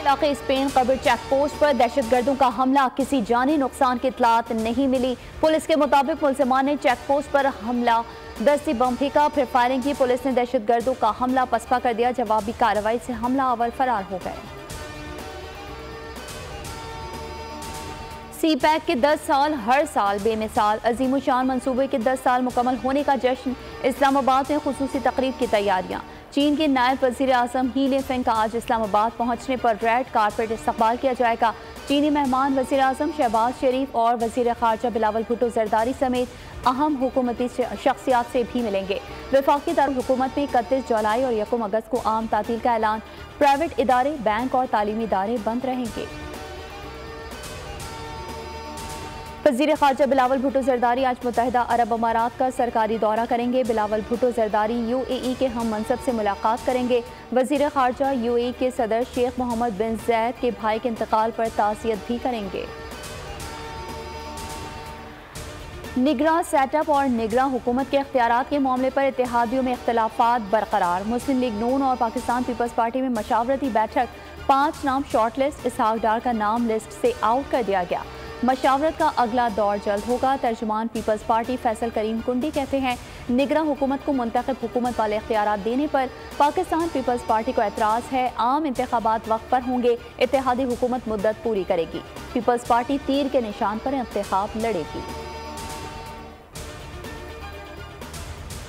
इलाके स्पेन कब्र check post पर दहशतगर्दों का हमला, किसी जानी नुकसान की इतलात नहीं मिली। पुलिस के मुताबिक मुलजिमान ने चेक पोस्ट पर हमला दस्ती बम फेंका, फिर फायरिंग की। पुलिस ने दहशतगर्दों का हमला पसपा कर दिया। जवाबी कार्रवाई से हमलावर फरार हो गए। सी पैक के 10 साल हर साल बेमिसाल, अजीमुशान मंसूबे के 10 साल मुकम्मल होने का जश्न। इस्लामाबाद में खुसूसी तकरीब की तैयारियां। चीन के नायब वज़ीर आज़म ही लिफेंग का आज इस्लामाबाद पहुंचने पर रेड कारपेट इस्तकबाल किया जाएगा। चीनी मेहमान वज़ीर आज़म शहबाज शरीफ और वज़ीर ख़ारजा बिलावल भुट्टो ज़रदारी समेत अहम हुकूमती शख्सियात से भी मिलेंगे। वफाकी दारुल-हुकूमत में 31 जुलाई और 1 अगस्त को आम तातील का ऐलान। प्राइवेट इदारे, बैंक और तालीमी इदारे बंद रहेंगे। वज़ीर ख़ारजा बिलावल भुट्टो ज़रदारी आज मुत्तहिदा अरब अमारात का सरकारी दौरा करेंगे। बिलावल भुट्टो ज़रदारी UAE के हम मनसब से मुलाकात करेंगे। वज़ीर ख़ारजा UAE के सदर शेख मोहम्मद बिन ज़ैद के भाई के इंतकाल पर ताज़ियत भी करेंगे। निगरां सेटअप और निगरां हुकूमत के इख्तियारात के मामले पर इत्तेहादियों में इख्तिलाफात बरकरार। मुस्लिम लीग नून और पाकिस्तान पीपल्स पार्टी में मशावरती बैठक। 5 नाम शॉर्टलिस्ट, इसहाक डार का नाम लिस्ट से आउट कर दिया गया। मशावरत का अगला दौर जल्द होगा। तर्जुमान पीपल्स पार्टी फैसल करीम कुंडी कहते हैं, निगरां हुकूमत को मुंतखब हुकूमत वाले इख्तियारात देने पर पाकिस्तान पीपल्स पार्टी को एतराज़ है। आम इंतखाबात वक्त पर होंगे, इत्तेहादी हुकूमत मुद्दत पूरी करेगी। पीपल्स पार्टी तीर के निशान पर इंतखाब लड़ेगी।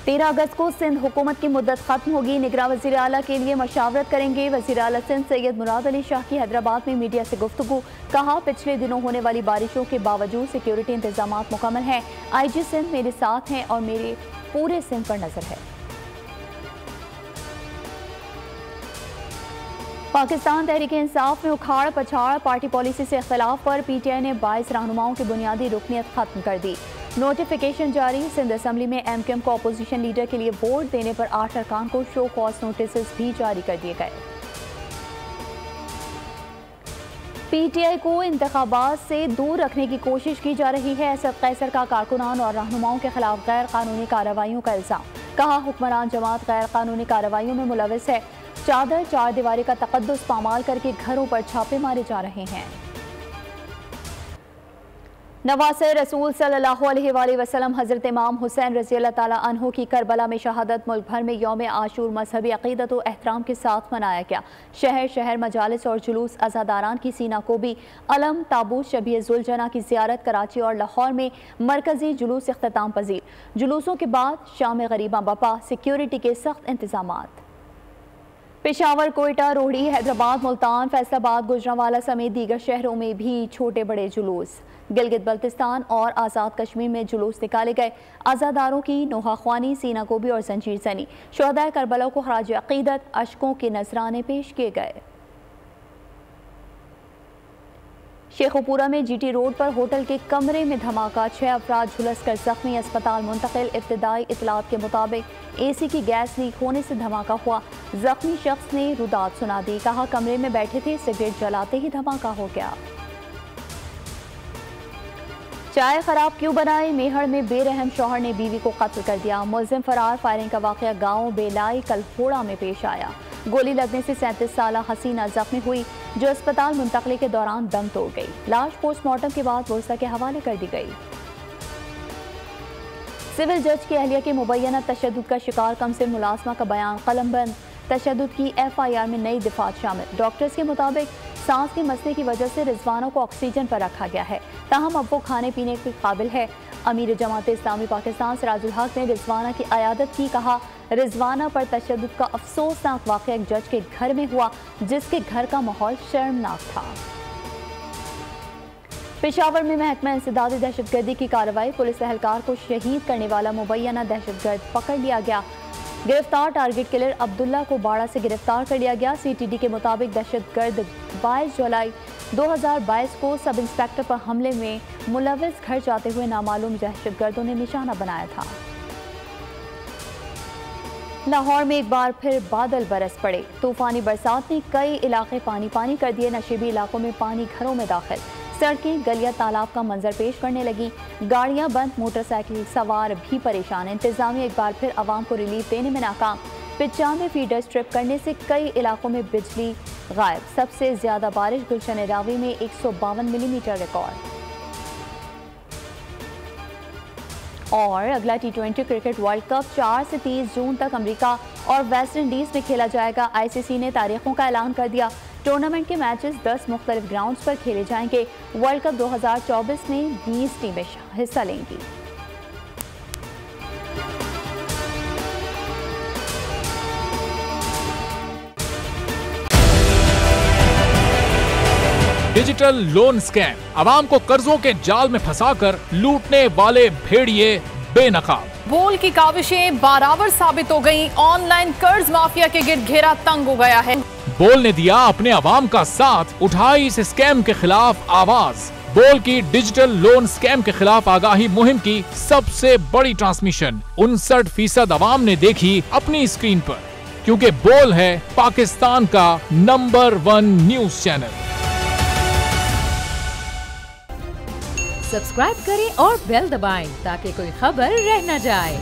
13 अगस्त को सिंध हुकूमत की मुद्दत खत्म होगी। निगरां वज़ीर आला के लिए मशावरत करेंगे। वज़ीर आला सिंध सैयद मुराद अली शाह की हैदराबाद में मीडिया से गुफ्तगू। कहा, पिछले दिनों होने वाली बारिशों के बावजूद सिक्योरिटी इंतजाम मुकम्मल हैं। IG सिंध मेरे साथ हैं और मेरे पूरे सिंध पर नजर है। पाकिस्तान तहरीक इंसाफ में उखाड़ पछाड़, पार्टी पॉलिसी से इख्तिलाफ पर PTI ने 22 रहनुमाओं की बुनियादी रुकनियत खत्म कर दी। नोटिफिकेशन जारी। सिंध असम्बली में MQM को अपोजिशन लीडर के लिए वोट देने पर 8 अरकान को शो कॉज नोटिस भी जारी कर दिए गए। PTI को इंतखाबात से दूर रखने की कोशिश की जा रही है। असद कैसर का कारकुनान और रहनुमाओं के खिलाफ गैर कानूनी कार्रवाइयों का इल्जाम। कहा, हुक्मरान जमात गैर कानूनी कार्रवाइयों में मुलविस है। चादर चार दीवारी का तकद्दुस पामाल करके घरों पर छापे मारे जा रहे हैं। नवासे रसूल सल्लल्लाहु अलैहि वसल्लम हज़रत इमाम हुसैन रज़ियल्लाहु ताला अन्हु की करबला में शहादत। मुल्क भर में यौम आशूर मजहबी अक़ीदत और एहतराम के साथ मनाया गया। शहर शहर मजालिस और जुलूस, अज़ादारान की सीना को भी अलम, ताबूत, शबीह ज़ुलजना की ज़ियारत। कराची और लाहौर में मरकजी जुलूस इख्तिताम पजीर। जुलूसों के बाद शाम गरीबा बपा, सिक्योरिटी के सख्त इंतजामात। पेशावर, कोयटा, रोहड़ी, हैदराबाद, मुल्तान, फैसलाबाद, गुजरांवाला समेत दीगर शहरों में भी छोटे बड़े जुलूस। गिलगित बल्तिस्तान और आज़ाद कश्मीर में जुलूस निकाले गए। आज़ादारों की नोहाख्वानी, सीना गोभी और जंजीर ज़नी। शुहदाए करबला को खराज अक़ीदत, अशकों के नजराने पेश किए गए। शेखुपुरा में GT रोड पर होटल के कमरे में धमाका, 6 अफराद झुलस कर जख्मी, अस्पताल मुंतकिल। इब्तिदाई इतलात के मुताबिक AC की गैस लीक होने से धमाका हुआ। जख्मी शख्स ने रुदात सुना दी। कहा, कमरे में बैठे थे, सिगरेट जलाते ही धमाका हो गया। चाय खराब क्यों बनाए, मेहड़ में बेरहम शौहर ने बीवी को कत्ल कर दिया। मुलजिम फरार। फायरिंग का वाक़या गांव बेलाई कलहोड़ा में पेश आया। गोली लगने से 37 साला हसीना जख्मी हुई, जो अस्पताल मुंतकली के दौरान दम तोड़ गई। लाश पोस्टमार्टम के बाद पुलिस के हवाले कर दी गई। सिविल जज की अहलिया के मुबैना तशद्दुद का शिकार कमसिन मुलाजमा का बयान कलमबंद। तशद्दुद की FIR में नई दिफात शामिल। डॉक्टर्स के मुताबिक सांस के मसले की वजह से रिजवाना को ऑक्सीजन पर रखा गया है, ताहम अब वो खाने पीने के काबिल है। अमीर जमात इस्लामी पाकिस्तान सिराजुल हक ने रिजवाना की अयादत की। कहा, रिजवाना पर तशद्दुद का अफसोसनाक वाक़या एक जज के घर में हुआ, जिसके घर का माहौल शर्मनाक था। पेशावर में महकमा इंसदादी दहशतगर्दी की कार्रवाई। पुलिस एहलकार को शहीद करने वाला मुबैना दहशतगर्द पकड़ लिया गया। गिरफ्तार टारगेट किलर अब्दुल्ला को बाड़ा से गिरफ्तार कर लिया गया। CTD के मुताबिक दहशतगर्द 22 जुलाई 2022 को सब इंस्पेक्टर पर हमले में मुलविस घर जाते हुए नामालूम दहशतगर्दों ने निशाना बनाया था। लाहौर में एक बार फिर बादल बरस पड़े। तूफानी बरसात ने कई इलाके पानी पानी कर दिए। नशीबी इलाकों में पानी घरों में दाखिल। सड़कें, गलियां, तालाब का मंजर पेश करने लगी। गाड़ियां बंद, मोटरसाइकिल सवार भी परेशान। इंतजामिया एक बार फिर आवाम को रिलीफ देने में नाकाम। 95 फीडर स्ट्रिप करने से कई इलाकों में बिजली गायब। सबसे ज्यादा बारिश गुलशन रावी में 152 मिलीमीटर रिकॉर्ड। और अगला T20 क्रिकेट वर्ल्ड कप 4 से 30 जून तक अमेरिका और वेस्ट इंडीज में खेला जाएगा। ICC ने तारीखों का ऐलान कर दिया। टूर्नामेंट के मैचेस 10 मुख्तलिफ ग्राउंड्स पर खेले जाएंगे। वर्ल्ड कप 2024 में 20 टीमें हिस्सा लेंगी। डिजिटल लोन स्कैम, आवाम को कर्जों के जाल में फंसाकर लूटने वाले भेड़िए बेनकाब। बोल की काविशें बराबर साबित हो गईं। ऑनलाइन कर्ज माफिया के गिर्द घेरा तंग हो गया है। बोल ने दिया अपने आवाम का साथ, उठाई इस स्कैम के खिलाफ आवाज। बोल की डिजिटल लोन स्कैम के खिलाफ आगाही मुहिम की सबसे बड़ी ट्रांसमिशन 59% आवाम ने देखी अपनी स्क्रीन पर, क्योंकि बोल है पाकिस्तान का नंबर 1 न्यूज चैनल। सब्सक्राइब करें और बेल दबाएं ताकि कोई खबर रह न जाए।